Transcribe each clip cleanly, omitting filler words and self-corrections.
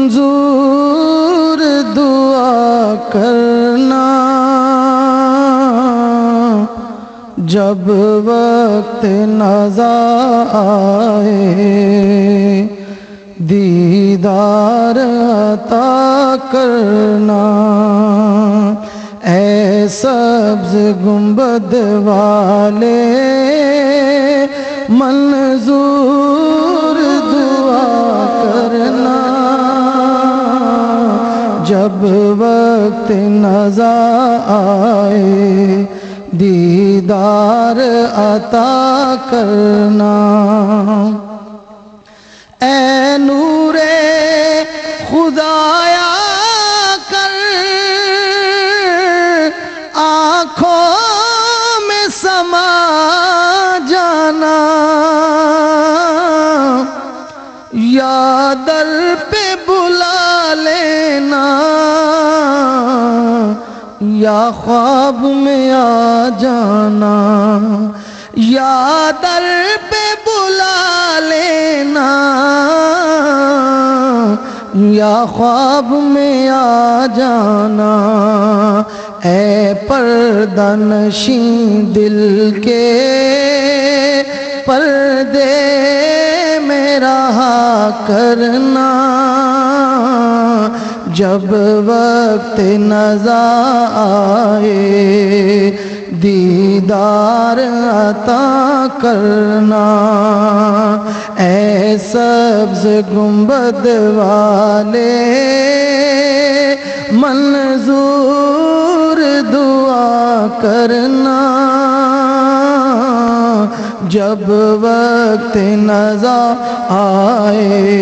منظور دعا کرنا جب وقت نظر آئے دیدار عطا کرنا اے سبز گنبد والے منظور دعا کرنا جب وقت نظر آئے دیدار عطا کرنا اے نور خدایا کر آنکھوں میں سما جانا یا در پہ بلا لینا یا خواب میں آ جانا یا در پہ بلا لینا یا خواب میں آ جانا اے پردہ نشین دل کے پردے میں رہا کرنا جب وقت نظر آئے دیدار عطا کرنا اے سبز گنبد والے منظور دعا کرنا جب وقت نظر آئے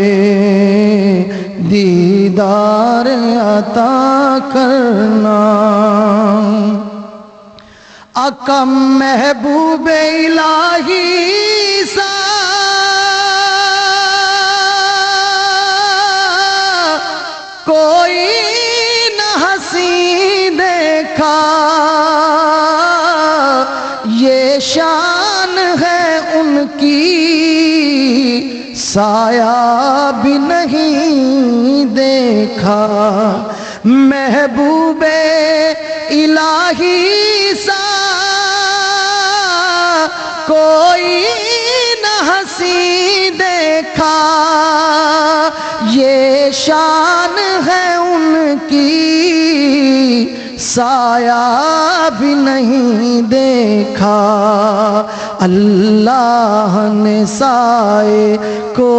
دیدار عطا کرنا آقا محبوب الہی سا کوئی نہ ہنسی دیکھا یہ شان ہے ان کی سایہ بھی نہیں دیکھا محبوب الہی سا کوئی نہ ہنسی دیکھا یہ شان ہے ان کی سایہ بھی نہیں دیکھا اللہ نے سائے کو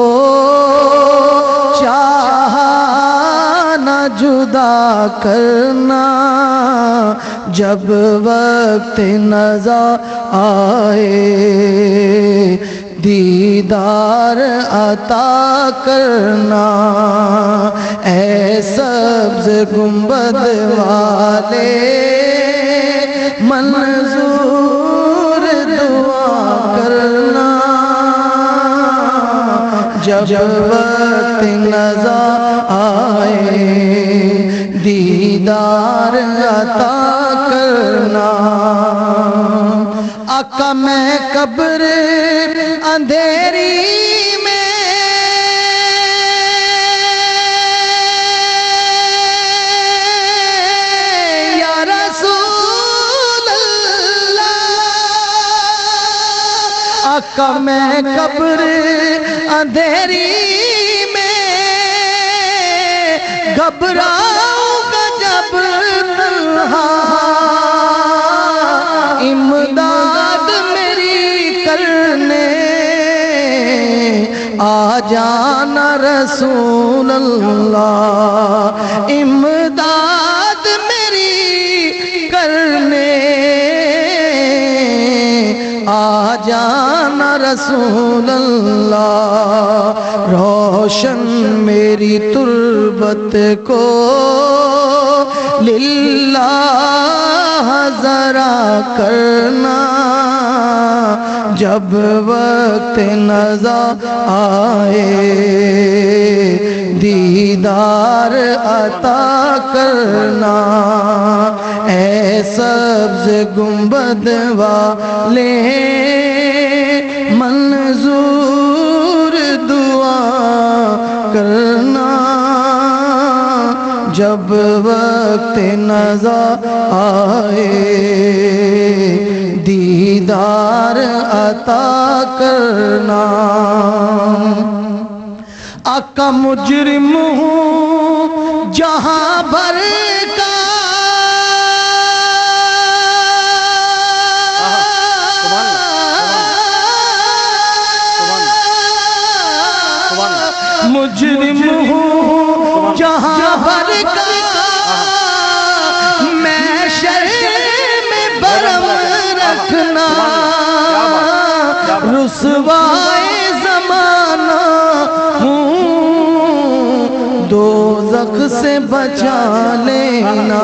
چاہا نہ جدا کرنا جب وقت نظر آئے دیدار عطا کرنا اے سبز گنبد والے منظور دعا کرنا جب وقت نظر آئے دیدار عطا کرنا آقا میں قبر اندھیری میں یا رسول اللہ آقا میں قبر اندھیری میں گھبراؤں گا جب تنہا امداد میری کرنے آ جانا رسول اللہ امداد میری کرنے آ جانا رسول اللہ روشن میری تربت کو للہ ذرا کرنا جب وقت نظر آئے دیدار عطا کرنا اے سبز گنبد والے منظور دعا کرنا جب وقت نظر آئے دیدار عطا کرنا آقا مجرم ہوں جہاں بھر کا مجرم ہوں جہاں بھر کا میں شرم میں برم رکھنا رسوائے زمانہ ہوں دوزخ سے بچا لینا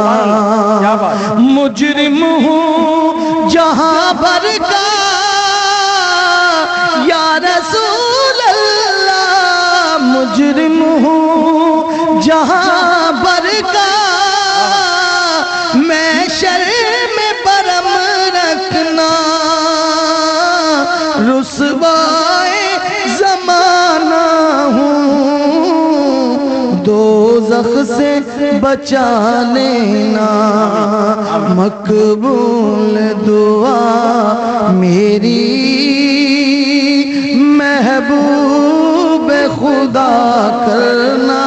مجرم ہوں جہاں بھر کا یا رسول اللہ مجرم ہوں جہاں بھر کا میں شرم میں برم رکھنا رسوائے زمانہ ہوں دوزخ سے بچا لینا مقبول دعا میری محبوب خدا کرنا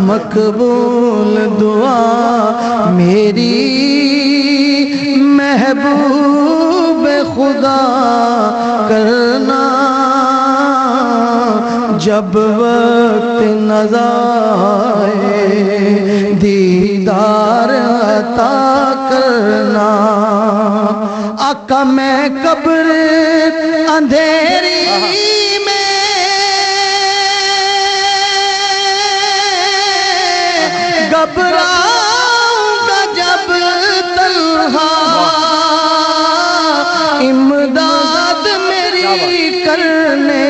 مقبول دعا میری محبوب خدا کرنا جب وقت نظر آئے دیدار عطا کرنا آقا میں قبر اندھیری میں گھبراؤں گا جب تنہا امداد میری کرنے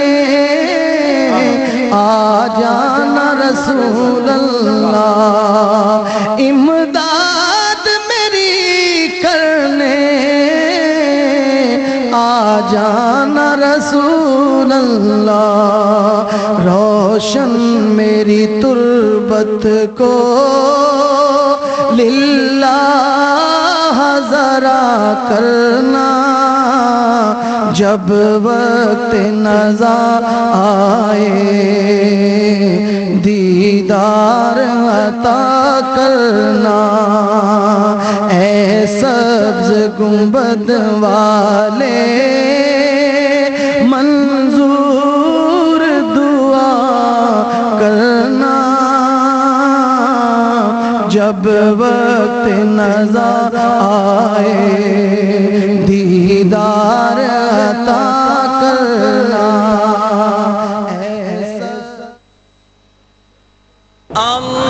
آ جانا رسول اللہ امداد میری کرنے آ جانا رسول اللہ روشن میری تربت کو للہ ذرا کرنا جب وقت نظر آئے دیدار عطا کرنا اے سبز گنبد والے منظور دعا کرنا جب وقت نظر آئے دیدار عطا کرنا اللہ